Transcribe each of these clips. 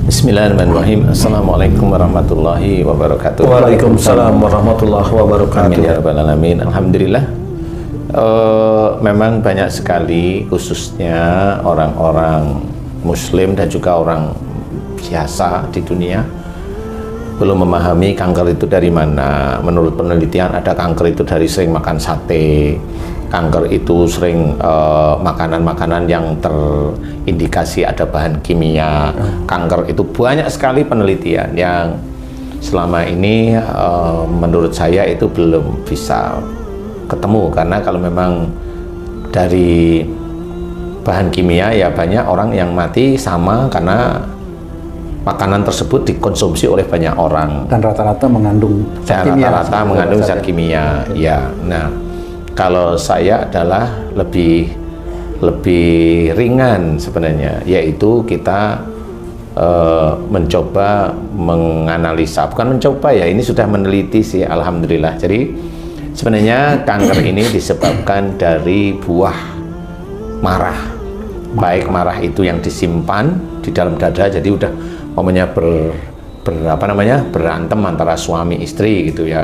Bismillahirrahmanirrahim. Assalamualaikum warahmatullahi wabarakatuh. Waalaikumsalam warahmatullahi wabarakatuh. Amin ya rabbal alamin. Alhamdulillah. Memang banyak sekali, khususnya orang-orang Muslim dan juga orang biasa di dunia, belum memahami kanker itu dari mana. Menurut penelitian, ada kanker itu dari sering makan sate. Kanker itu sering makanan-makanan yang terindikasi ada bahan kimia. Kanker itu banyak sekali penelitian yang selama ini menurut saya itu belum bisa ketemu, karena kalau memang dari bahan kimia ya banyak orang yang mati sama karena makanan tersebut dikonsumsi oleh banyak orang Dan rata-rata mengandung zat kimia. Rata-rata mengandung zat kimia. Ya, nah kalau saya adalah lebih ringan sebenarnya, yaitu kita mencoba menganalisa, bukan mencoba ya, ini sudah meneliti sih, alhamdulillah. Jadi sebenarnya kanker ini disebabkan dari buah marah, baik marah itu yang disimpan di dalam dada, jadi udah momennya berantem antara suami istri gitu ya,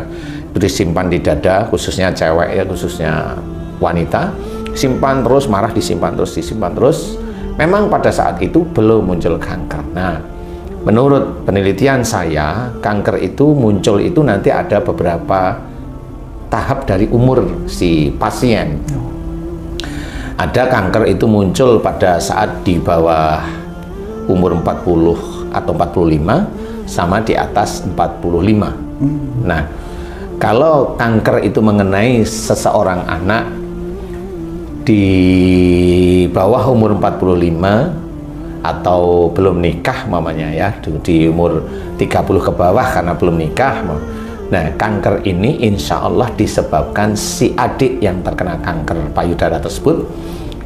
itu disimpan di dada, khususnya cewek ya, khususnya wanita, simpan terus, marah disimpan terus. Memang pada saat itu belum muncul kanker. Nah, menurut penelitian saya, kanker itu muncul itu nanti ada beberapa tahap dari umur si pasien. Ada kanker itu muncul pada saat di bawah umur 40 atau 45 sama di atas 45. Nah, kalau kanker itu mengenai seseorang anak di bawah umur 45 atau belum nikah mamanya ya, di umur 30 ke bawah karena belum nikah. Nah, kanker ini insya Allah disebabkan si adik yang terkena kanker payudara tersebut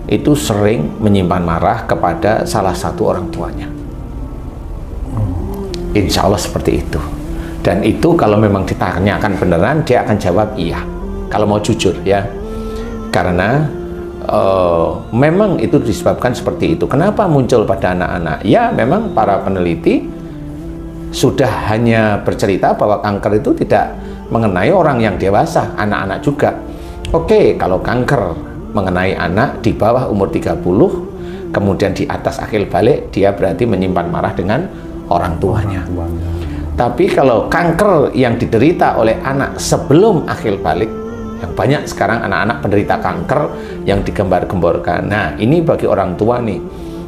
itu sering menyimpan marah kepada salah satu orang tuanya. Insya Allah seperti itu. Dan itu kalau memang ditanyakan beneran, dia akan jawab iya, kalau mau jujur ya. Karena memang itu disebabkan seperti itu. Kenapa muncul pada anak-anak? Ya memang para peneliti sudah hanya bercerita bahwa kanker itu tidak mengenai orang yang dewasa, anak-anak juga. Oke, kalau kanker mengenai anak di bawah umur 30, kemudian di atas akil balik, dia berarti menyimpan marah dengan orang tuanya. Tapi kalau kanker yang diderita oleh anak sebelum akil balik, yang banyak sekarang anak-anak penderita kanker yang digembar-gemborkan. Nah, ini bagi orang tua nih,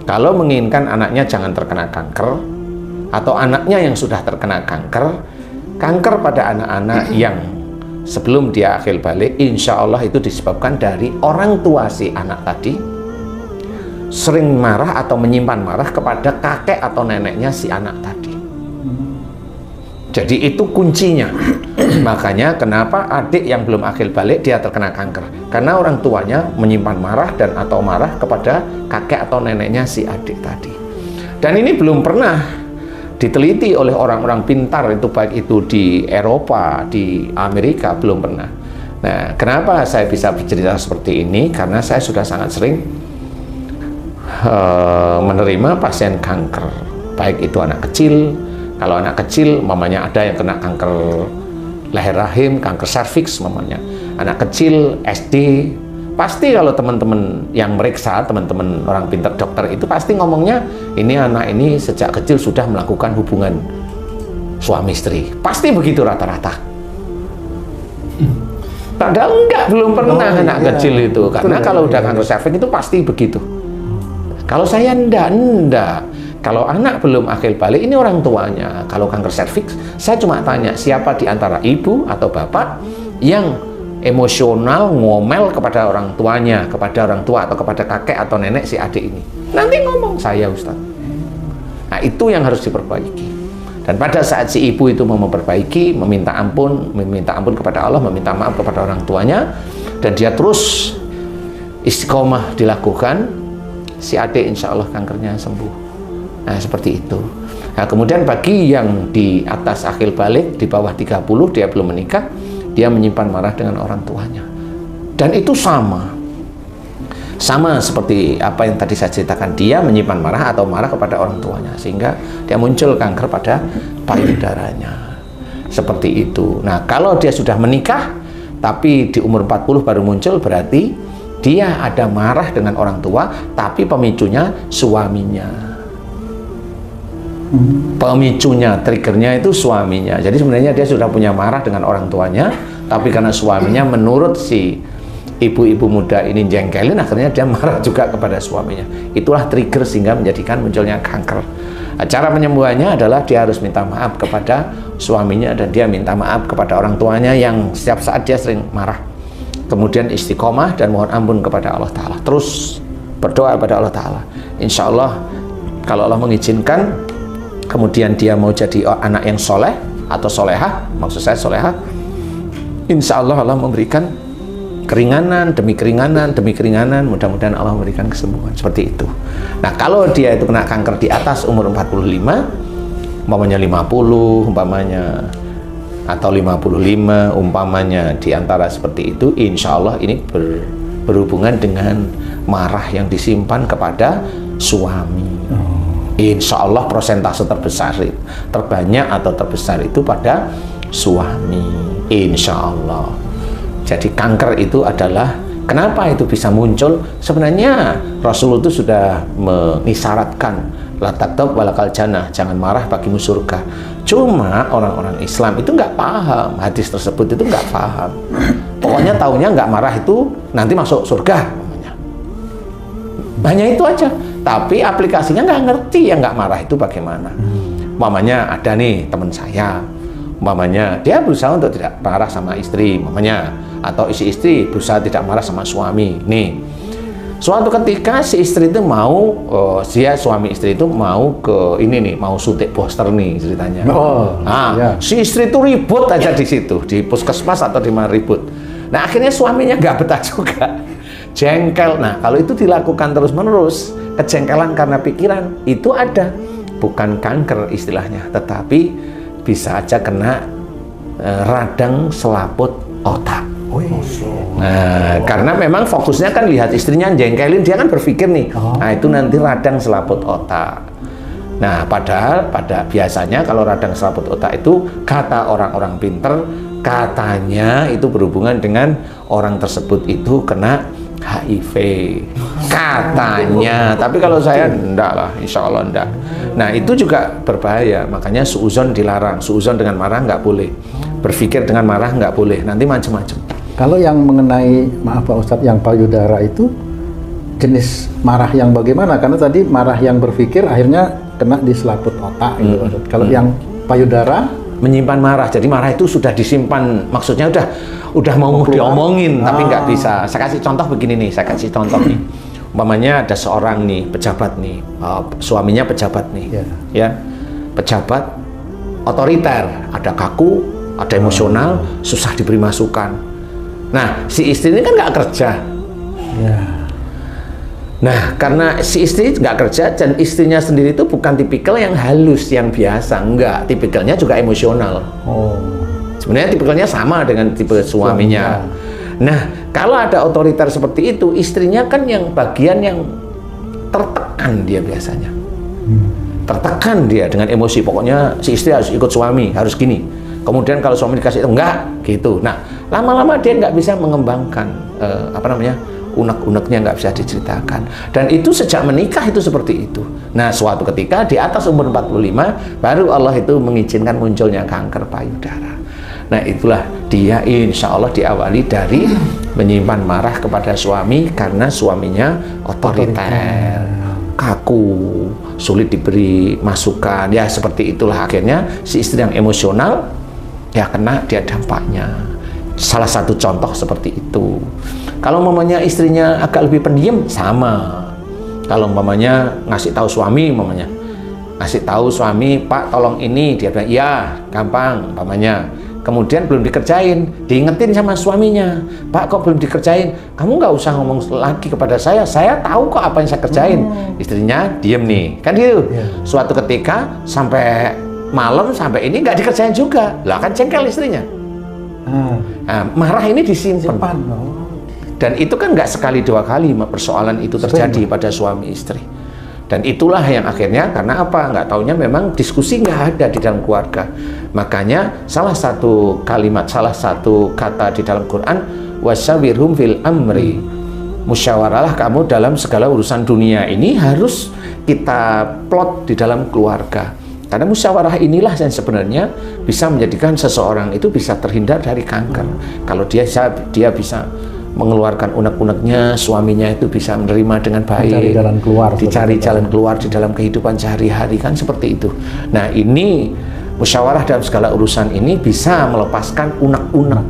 kalau menginginkan anaknya jangan terkena kanker, atau anaknya yang sudah terkena kanker pada anak-anak yang sebelum dia akil balik, insya Allah itu disebabkan dari orang tua si anak tadi sering marah atau menyimpan marah kepada kakek atau neneknya si anak tadi. Jadi itu kuncinya. Makanya kenapa adik yang belum akil balik dia terkena kanker, karena orang tuanya menyimpan marah dan atau marah kepada kakek atau neneknya si adik tadi. Dan ini belum pernah diteliti oleh orang-orang pintar, itu baik itu di Eropa, di Amerika, belum pernah. Nah, kenapa saya bisa bercerita seperti ini? Karena saya sudah sangat sering menerima pasien kanker, baik itu anak kecil. Kalau anak kecil, mamanya ada yang kena kanker leher rahim, kanker serviks mamanya. Anak kecil, SD, pasti kalau teman-teman yang meriksa, teman-teman orang pintar dokter itu pasti ngomongnya, ini anak ini sejak kecil sudah melakukan hubungan suami istri. Pasti begitu rata-rata. Padahal enggak, belum pernah anak kecil itu. Karena kalau udah kanker serviks itu pasti begitu. Kalau saya enggak. Kalau anak belum akil balik, ini orang tuanya. Kalau kanker serviks, saya cuma tanya, siapa di antara ibu atau bapak yang emosional ngomel kepada orang tuanya, kepada orang tua atau kepada kakek atau nenek si adik ini? Nanti ngomong, saya Ustaz. Nah, itu yang harus diperbaiki. Dan pada saat si ibu itu mau memperbaiki, meminta ampun kepada Allah, meminta maaf kepada orang tuanya, dan dia terus istiqomah dilakukan, si adik insya Allah kankernya sembuh. Nah, seperti itu. Nah, kemudian bagi yang di atas akil balik, di bawah 30, dia belum menikah, dia menyimpan marah dengan orang tuanya. Dan itu sama. Sama seperti apa yang tadi saya ceritakan, dia menyimpan marah atau marah kepada orang tuanya sehingga dia muncul kanker pada payudaranya. Seperti itu. Nah, kalau dia sudah menikah tapi di umur 40 baru muncul, berarti dia ada marah dengan orang tua tapi pemicunya suaminya. Pemicunya, triggernya itu suaminya. Jadi sebenarnya dia sudah punya marah dengan orang tuanya, tapi karena suaminya menurut si ibu-ibu muda ini jengkelin, akhirnya dia marah juga kepada suaminya. Itulah trigger sehingga menjadikan munculnya kanker. Nah, cara penyembuhannya adalah dia harus minta maaf kepada suaminya dan dia minta maaf kepada orang tuanya yang setiap saat dia sering marah. Kemudian istiqomah dan mohon ampun kepada Allah Ta'ala. Terus berdoa kepada Allah Ta'ala. Insya Allah kalau Allah mengizinkan, kemudian dia mau jadi anak yang soleh atau solehah, maksud saya solehah, insya Allah Allah memberikan keringanan demi keringanan demi keringanan, mudah-mudahan Allah memberikan kesembuhan seperti itu. Nah, kalau dia itu kena kanker di atas umur 45, umpamanya 50 umpamanya, atau 55 umpamanya, di antara seperti itu, insya Allah ini berhubungan dengan marah yang disimpan kepada suami. Insya Allah prosentase terbanyak atau terbesar itu pada suami, insya Allah. Jadi kanker itu adalah, kenapa itu bisa muncul? Sebenarnya Rasul itu sudah mengisyaratkan la taktab walakal jannah, jangan marah bagimu surga. Cuma orang-orang Islam itu nggak paham hadis tersebut, itu nggak paham. Pokoknya taunya nggak marah itu nanti masuk surga. Banyak itu aja. Tapi aplikasinya nggak ngerti yang nggak marah itu bagaimana. Umpamanya ada nih teman saya, umpamanya dia berusaha untuk tidak marah sama istri, umpamanya, atau istri berusaha tidak marah sama suami. Nih, suatu ketika si istri itu mau, suami istri itu mau ke ini nih, mau suntik booster nih ceritanya. Si istri itu ribut aja di situ, di puskesmas atau di mana ribut. Nah, akhirnya suaminya nggak betah juga, jengkel. Nah, kalau itu dilakukan terus-menerus, kejengkelan karena pikiran itu ada, bukan kanker istilahnya, tetapi bisa aja kena radang selaput otak. Nah, karena memang fokusnya kan lihat istrinya jengkelin, dia kan berpikir nih, nah itu nanti radang selaput otak. Nah, padahal biasanya kalau radang selaput otak itu, kata orang-orang pinter, katanya itu berhubungan dengan orang tersebut itu kena HIV, katanya. Tapi kalau saya enggak lah, insya Allah enggak. Nah, itu juga berbahaya, makanya suuzon dilarang. Suuzon dengan marah nggak boleh, berpikir dengan marah nggak boleh, nanti macam-macam. Kalau yang mengenai, maaf Pak Ustadz, yang payudara itu jenis marah yang bagaimana? Karena tadi marah yang berpikir akhirnya kena di selaput otak gitu. Kalau yang payudara menyimpan marah, jadi marah itu sudah disimpan, maksudnya udah mau diomongin tapi nggak bisa. Saya kasih contoh begini nih, nih. Umpamanya ada seorang nih pejabat nih, suaminya pejabat nih, ya, pejabat otoriter, ada kaku, ada emosional, susah diberi masukan. Nah, si istri ini kan nggak kerja. Nah, karena si istri nggak kerja dan istrinya sendiri itu bukan tipikal yang halus, yang biasa, enggak, tipikalnya juga emosional. Sebenarnya tipikalnya sama dengan tipe suaminya. Nah, kalau ada otoriter seperti itu, istrinya kan yang bagian yang tertekan dia biasanya. Tertekan dia dengan emosi, pokoknya si istri harus ikut suami, harus gini. Kemudian kalau suami dikasih itu enggak, gitu. Nah, lama-lama dia nggak bisa mengembangkan unek-uneknya, nggak bisa diceritakan. Dan itu sejak menikah itu seperti itu. Nah, suatu ketika di atas umur 45 baru Allah itu mengizinkan munculnya kanker payudara. Nah, itulah dia insya Allah diawali dari menyimpan marah kepada suami karena suaminya otoriter, kaku, sulit diberi masukan. Ya seperti itulah akhirnya si istri yang emosional ya kena dia dampaknya. Salah satu contoh seperti itu. Kalau mamanya istrinya agak lebih pendiam, sama. Kalau mamanya ngasih tahu suami, Pak tolong ini, dia bilang iya, gampang, mamanya. Kemudian belum dikerjain, diingetin sama suaminya, Pak kok belum dikerjain, kamu nggak usah ngomong lagi kepada saya tahu kok apa yang saya kerjain. Istrinya diem nih, kan gitu. Suatu ketika sampai malam sampai ini nggak dikerjain juga, lah kan jengkel istrinya. Nah, marah ini disimpan. Dan itu kan nggak sekali dua kali persoalan itu terjadi pada suami istri. Dan itulah yang akhirnya karena apa? Nggak taunya memang diskusi nggak ada di dalam keluarga. Makanya salah satu kalimat, salah satu kata di dalam Quran, wasyawirhum fil amri. Musyawarahlah kamu dalam segala urusan dunia. Ini harus kita plot di dalam keluarga. Karena musyawarah inilah yang sebenarnya bisa menjadikan seseorang itu bisa terhindar dari kanker. Kalau dia bisa mengeluarkan unek-uneknya, suaminya itu bisa menerima dengan baik, dicari jalan keluar, dicari jalan keluar di dalam kehidupan sehari-hari, kan seperti itu. Nah, ini musyawarah dalam segala urusan ini bisa melepaskan unek-unek,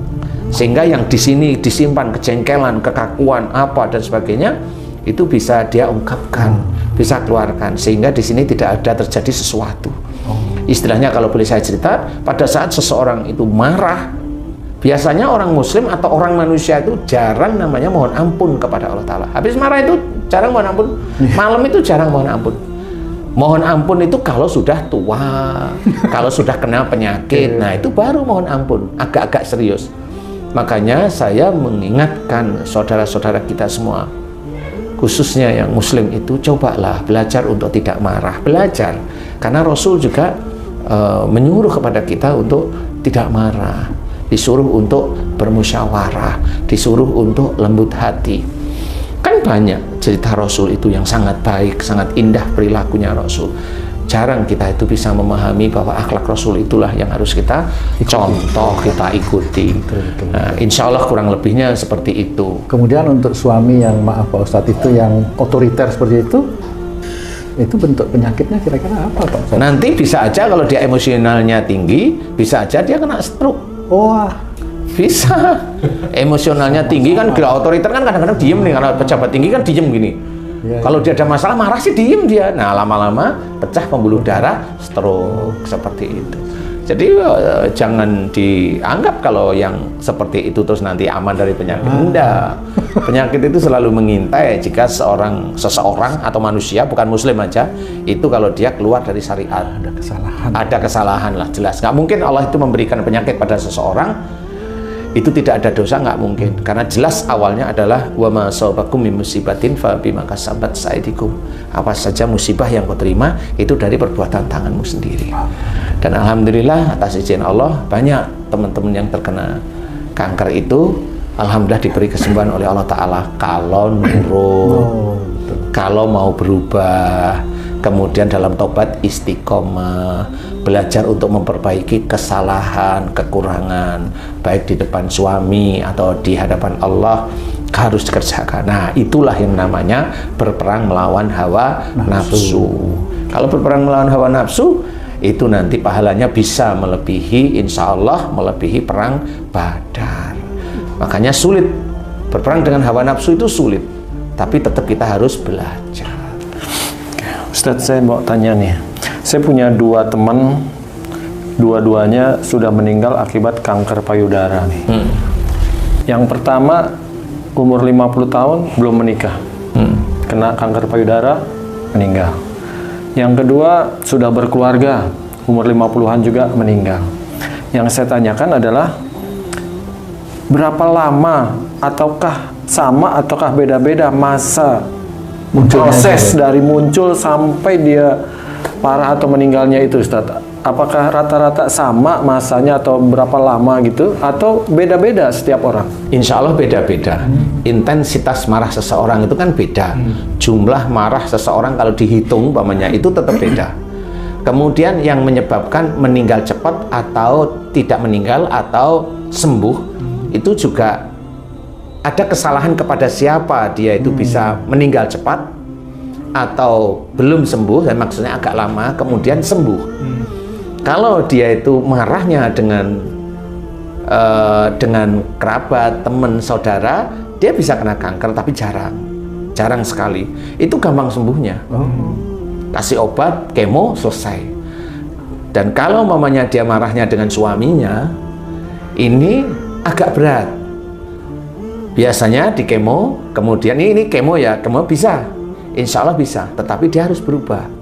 sehingga yang di sini disimpan kejengkelan, kekakuan, apa dan sebagainya itu bisa dia ungkapkan, bisa keluarkan, sehingga di sini tidak ada terjadi sesuatu. Istilahnya kalau boleh saya cerita, pada saat seseorang itu marah, biasanya orang muslim atau orang manusia itu jarang namanya mohon ampun kepada Allah Ta'ala. Habis marah itu jarang mohon ampun. Malam itu jarang mohon ampun. Mohon ampun itu kalau sudah tua, kalau sudah kena penyakit, nah itu baru mohon ampun, agak-agak serius. Makanya saya mengingatkan saudara-saudara kita semua, khususnya yang muslim itu, cobalah belajar untuk tidak marah. Belajar. Karena Rasul juga menyuruh kepada kita untuk tidak marah. Disuruh untuk bermusyawarah, disuruh untuk lembut hati. Kan banyak cerita Rasul itu yang sangat baik, sangat indah perilakunya Rasul. Jarang kita itu bisa memahami bahwa akhlak Rasul itulah yang harus kita contoh, kita ikuti. Nah, insya Allah kurang lebihnya seperti itu. Kemudian untuk suami yang, maaf Pak Ustadz, itu yang otoriter seperti itu bentuk penyakitnya kira-kira apa Pak Ustadz? Nanti bisa aja kalau dia emosionalnya tinggi, bisa aja dia kena stroke. Wah, bisa. Emosionalnya tinggi kan, gila otoriter kan kadang-kadang diem nih, karena pejabat tinggi kan diem gini. Ya, kalau dia ada masalah marah sih diem dia. Nah, lama-lama pecah pembuluh darah, stroke, seperti itu. Jadi jangan dianggap kalau yang seperti itu terus nanti aman dari penyakit. Enggak. Penyakit itu selalu mengintai jika seseorang atau manusia, bukan muslim aja, itu kalau dia keluar dari syariat. ada kesalahan. Ada kesalahan lah, jelas. Nggak mungkin Allah itu memberikan penyakit pada seseorang itu tidak ada dosa, nggak mungkin. Karena jelas awalnya adalah wa ma asabakum min musibatin fa bima kasabat aydikum. Apa saja musibah yang kau terima itu dari perbuatan tanganmu sendiri. Dan alhamdulillah atas izin Allah banyak teman-teman yang terkena kanker itu alhamdulillah diberi kesembuhan oleh Allah Ta'ala kalau nurut, kalau mau berubah, kemudian dalam tobat istiqomah, belajar untuk memperbaiki kesalahan, kekurangan, baik di depan suami atau di hadapan Allah, harus dikerjakan. Nah, itulah yang namanya berperang melawan hawa nafsu. Kalau berperang melawan hawa nafsu, itu nanti pahalanya bisa melebihi, insya Allah melebihi perang Badar. Makanya sulit, berperang dengan hawa nafsu itu sulit, tapi tetap kita harus belajar. Ustadz, saya mau tanya nih, saya punya dua teman, dua-duanya sudah meninggal akibat kanker payudara nih. Yang pertama umur 50 tahun belum menikah, kena kanker payudara, meninggal. Yang kedua sudah berkeluarga, umur 50-an juga meninggal. Yang saya tanyakan adalah berapa lama, ataukah sama ataukah beda-beda masa proses dari muncul sampai dia parah atau meninggalnya itu, Ustadz? Apakah rata-rata sama masanya atau berapa lama gitu, atau beda-beda setiap orang? Insya Allah beda-beda. Intensitas marah seseorang itu kan beda. Jumlah marah seseorang kalau dihitung umpamanya itu tetap beda. Kemudian yang menyebabkan meninggal cepat atau tidak meninggal atau sembuh itu juga ada kesalahan kepada siapa dia itu bisa meninggal cepat atau belum sembuh, dan maksudnya agak lama kemudian sembuh. Kalau dia itu marahnya dengan kerabat, teman, saudara, dia bisa kena kanker tapi jarang sekali. Itu gampang sembuhnya. Kasih obat, kemo, selesai. Dan kalau mamanya dia marahnya dengan suaminya, ini agak berat. Biasanya di kemo, kemudian ini kemo ya, kemo bisa, insya Allah bisa, tetapi dia harus berubah.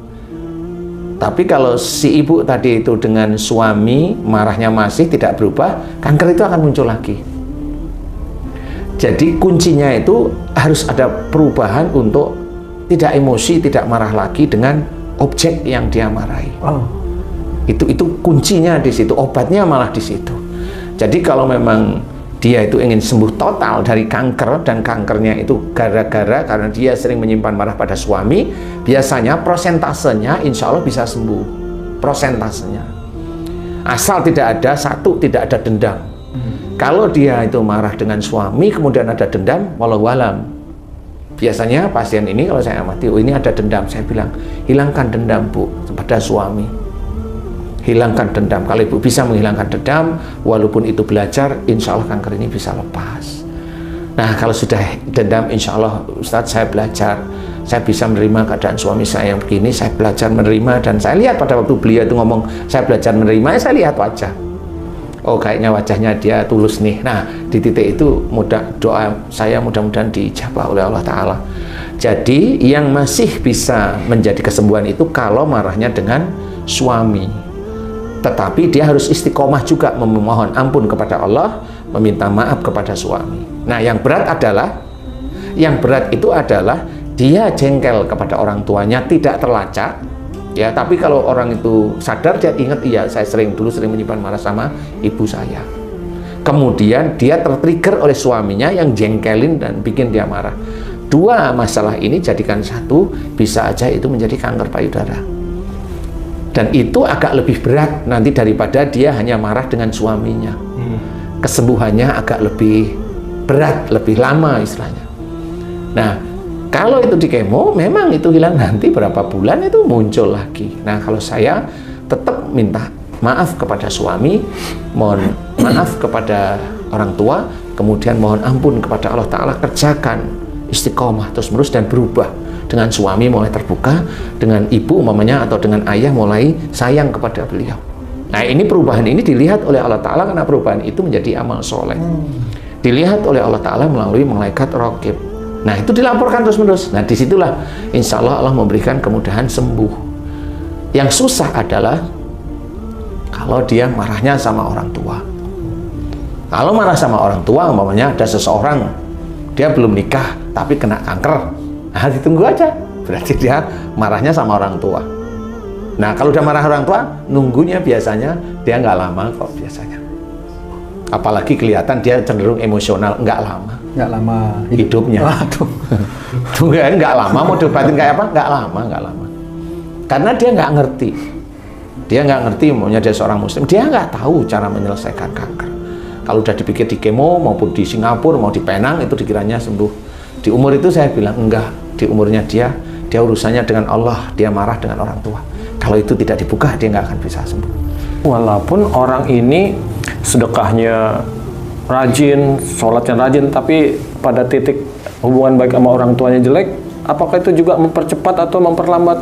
Tapi kalau si ibu tadi itu dengan suami marahnya masih tidak berubah, kanker itu akan muncul lagi. Jadi kuncinya itu harus ada perubahan untuk tidak emosi, tidak marah lagi dengan objek yang dia marahi. Itu kuncinya di situ, obatnya malah di situ. Jadi kalau memang dia itu ingin sembuh total dari kanker, dan kankernya itu gara-gara karena dia sering menyimpan marah pada suami, biasanya prosentasenya insya Allah bisa sembuh. Prosentasenya. Asal tidak ada dendam. Kalau dia itu marah dengan suami, kemudian ada dendam, wallahualam. Biasanya pasien ini kalau saya amati, oh ini ada dendam, saya bilang, hilangkan dendam Bu pada suami. Hilangkan dendam. Kalau Ibu bisa menghilangkan dendam, walaupun itu belajar, insya Allah kanker ini bisa lepas. Nah, kalau sudah dendam, insya Allah Ustadz saya belajar, saya bisa menerima keadaan suami saya yang begini, saya belajar menerima, dan saya lihat pada waktu beliau itu ngomong, saya belajar menerima, saya lihat wajah. Oh, kayaknya wajahnya dia tulus nih. Nah, di titik itu doa saya mudah-mudahan dijabah oleh Allah Ta'ala. Jadi, yang masih bisa menjadi kesembuhan itu kalau marahnya dengan suami. Tetapi dia harus istiqomah juga memohon ampun kepada Allah, meminta maaf kepada suami. Nah, yang berat itu adalah dia jengkel kepada orang tuanya, tidak terlacak. Ya, tapi kalau orang itu sadar, dia ingat, iya saya dulu sering menyimpan marah sama ibu saya. Kemudian dia tertrigger oleh suaminya yang jengkelin dan bikin dia marah. Dua masalah ini jadikan satu, bisa aja itu menjadi kanker payudara. Dan itu agak lebih berat nanti daripada dia hanya marah dengan suaminya. Kesembuhannya agak lebih berat, lebih lama istilahnya. Nah, kalau itu di kemo, memang itu hilang, nanti berapa bulan itu muncul lagi. Nah, kalau saya tetap minta maaf kepada suami, mohon maaf kepada orang tua, kemudian mohon ampun kepada Allah Ta'ala, kerjakan istiqomah terus-menerus dan berubah. Dengan suami mulai terbuka, dengan ibu umpamanya atau dengan ayah mulai sayang kepada beliau. Nah, ini perubahan ini dilihat oleh Allah Ta'ala karena perubahan itu menjadi amal soleh. Dilihat oleh Allah Ta'ala melalui malaikat raqib. Nah, itu dilaporkan terus-menerus. Nah, disitulah insya Allah Allah memberikan kemudahan sembuh. Yang susah adalah kalau dia marahnya sama orang tua. Kalau marah sama orang tua, umpamanya ada seseorang, dia belum nikah, tapi kena kanker. Nah, ditunggu aja. Berarti dia marahnya sama orang tua. Nah, kalau udah marah orang tua, nunggunya biasanya dia nggak lama kok biasanya. Apalagi kelihatan dia cenderung emosional, nggak lama hidupnya. Nggak lama, mau diobatin kayak apa? Nggak lama. Karena dia nggak ngerti, maunya dia seorang muslim, dia nggak tahu cara menyelesaikan kanker. Kalau udah dipikir di kemo maupun di Singapura, mau di Penang, itu dikiranya sembuh. Di umur itu saya bilang enggak, di umurnya dia urusannya dengan Allah, dia marah dengan orang tua. Kalau itu tidak dibuka, dia nggak akan bisa sembuh. Walaupun orang ini sedekahnya rajin, sholatnya rajin, tapi pada titik hubungan baik sama orang tuanya jelek, apakah itu juga mempercepat atau memperlambat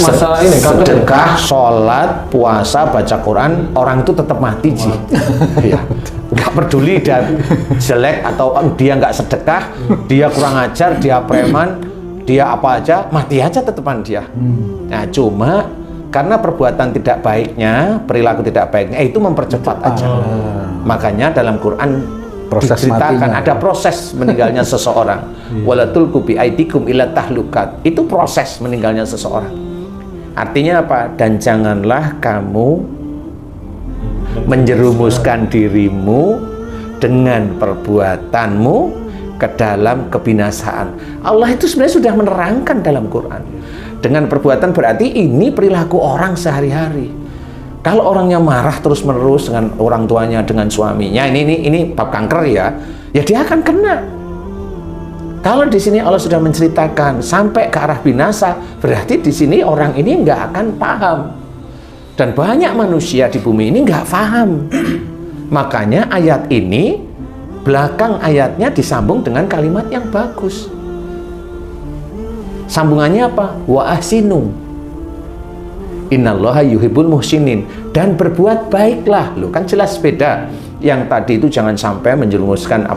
masalah ini? Sedekah, sholat, puasa, baca Quran, orang itu tetap mati sih. Ya, nggak peduli dan jelek atau dia nggak sedekah, dia kurang ajar, dia preman, dia apa aja, mati aja tetepan dia. Nah, cuma karena perbuatan tidak baiknya, perilaku tidak baiknya, itu mempercepat aja. Makanya dalam Quran diceritakan ada proses meninggalnya seseorang. Walatul kubi aidikum ila tahlukat. Itu proses meninggalnya seseorang. Artinya apa? Dan janganlah kamu menjerumuskan dirimu dengan perbuatanmu ke dalam kebinasaan. Allah itu sebenarnya sudah menerangkan dalam Quran. Dengan perbuatan berarti ini perilaku orang sehari-hari. Kalau orangnya marah terus-menerus dengan orang tuanya, dengan suaminya, ini bab kanker ya dia akan kena. Kalau di sini Allah sudah menceritakan sampai ke arah binasa, berarti di sini orang ini nggak akan paham. Dan banyak manusia di bumi ini nggak paham. Makanya ayat ini, belakang ayatnya disambung dengan kalimat yang bagus. Sambungannya apa? Wa ahsinu innallaha yuhibbul muhsinin, dan berbuat baiklah. Loh, kan jelas beda. Yang tadi itu jangan sampai menjerumuskan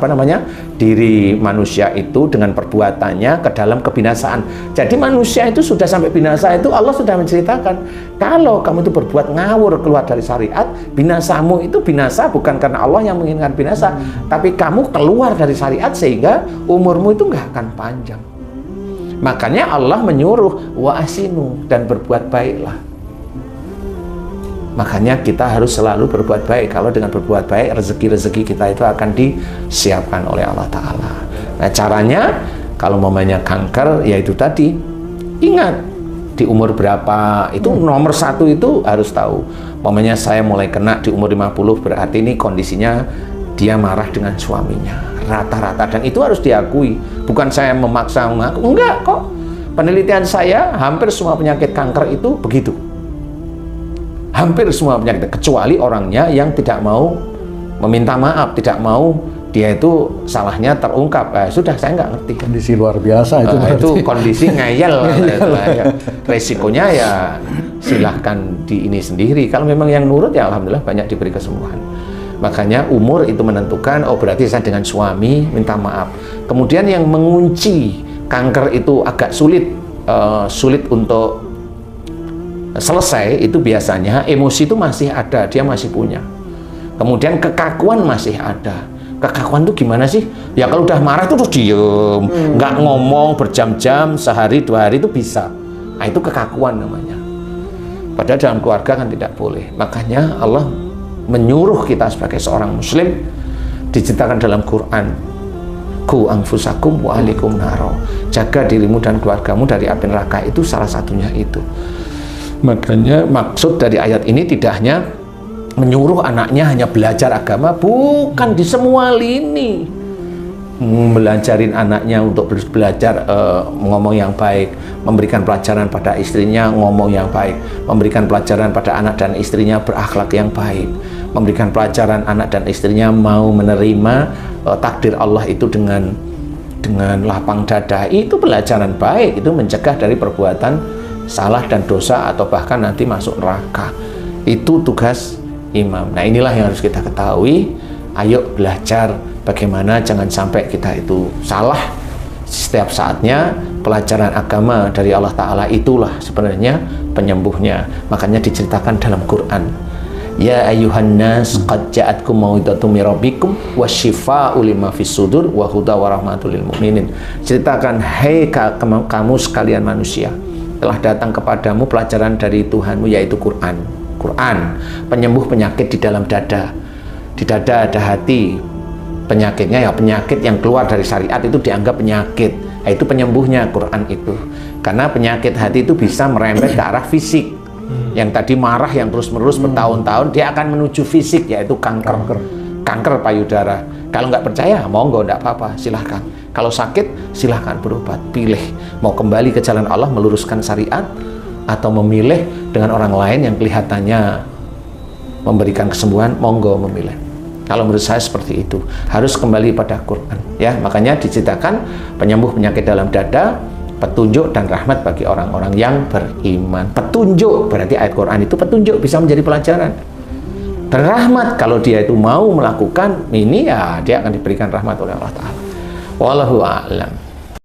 diri manusia itu dengan perbuatannya ke dalam kebinasaan. Jadi manusia itu sudah sampai binasa itu Allah sudah menceritakan, kalau kamu itu berbuat ngawur keluar dari syariat, binasamu itu binasa bukan karena Allah yang menginginkan binasa, tapi kamu keluar dari syariat sehingga umurmu itu nggak akan panjang. Makanya Allah menyuruh wa ahsinu, dan berbuat baiklah. Makanya kita harus selalu berbuat baik. Kalau dengan berbuat baik, rezeki-rezeki kita itu akan disiapkan oleh Allah Ta'ala. Nah caranya, kalau mamanya kanker, yaitu tadi, ingat, di umur berapa, itu nomor satu itu harus tahu. Mamanya saya mulai kena di umur 50, berarti ini kondisinya dia marah dengan suaminya. Rata-rata, dan itu harus diakui. Bukan saya memaksa mengaku, enggak kok. Penelitian saya, hampir semua penyakit kanker itu begitu. Hampir semua penyakit, kecuali orangnya yang tidak mau meminta maaf, tidak mau dia itu salahnya terungkap. Sudah, saya nggak ngerti. Kondisi luar biasa itu. Itu kondisi ngeyel. Resikonya ya silahkan di ini sendiri. Kalau memang yang nurut ya alhamdulillah banyak diberi kesembuhan. Makanya umur itu menentukan, oh berarti saya dengan suami minta maaf. Kemudian yang mengunci kanker itu agak sulit untuk selesai, itu biasanya emosi itu masih ada, dia masih punya. Kemudian kekakuan masih ada. Kekakuan itu gimana sih? Ya kalau udah marah itu terus diem, nggak ngomong berjam-jam, sehari 2 hari itu bisa. Nah itu kekakuan namanya. Padahal dalam keluarga kan tidak boleh. Makanya Allah menyuruh kita sebagai seorang muslim, diceritakan dalam Quran, ku anfusakum wa ahlikum naro, jaga dirimu dan keluargamu dari api neraka. Itu salah satunya itu. Makanya maksud dari ayat ini tidak hanya menyuruh anaknya hanya belajar agama, bukan, di semua lini. Belajarin anaknya untuk belajar ngomong yang baik, memberikan pelajaran pada istrinya ngomong yang baik, memberikan pelajaran pada anak dan istrinya berakhlak yang baik, memberikan pelajaran anak dan istrinya mau menerima takdir Allah itu dengan lapang dada. Itu pelajaran baik, itu mencegah dari perbuatan salah dan dosa atau bahkan nanti masuk neraka. Itu tugas imam. Nah inilah yang harus kita ketahui. Ayo belajar bagaimana jangan sampai kita itu salah. Setiap saatnya pelajaran agama dari Allah Ta'ala itulah sebenarnya penyembuhnya. Makanya diceritakan dalam Quran, ya ayyuhan nas qad ja'atkum mau'izatum mir rabbikum wasyifa'u lima fis sudur wa huda wa rahmatul lil mu'minin. Ceritakan, hei kamu sekalian manusia, telah datang kepadamu pelajaran dari Tuhanmu, yaitu Quran. Quran, penyembuh penyakit di dalam dada. Di dada ada hati. Penyakitnya ya penyakit yang keluar dari syariat itu dianggap penyakit. Nah, itu penyembuhnya Quran itu. Karena penyakit hati itu bisa merembet ke arah fisik. Yang tadi marah yang terus-menerus bertahun-tahun, dia akan menuju fisik, yaitu kanker payudara. Kalau nggak percaya, monggo, nggak apa-apa, silahkan. Kalau sakit, silahkan berobat. Pilih, mau kembali ke jalan Allah, meluruskan syariat, atau memilih dengan orang lain yang kelihatannya memberikan kesembuhan, monggo memilih. Kalau menurut saya seperti itu, harus kembali pada Quran. Ya, makanya diceritakan penyembuh penyakit dalam dada, petunjuk dan rahmat bagi orang-orang yang beriman. Petunjuk, berarti ayat Quran itu petunjuk, bisa menjadi pelajaran. Dan rahmat, kalau dia itu mau melakukan ini, ya dia akan diberikan rahmat oleh Allah Ta'ala. Wallahu a'lam.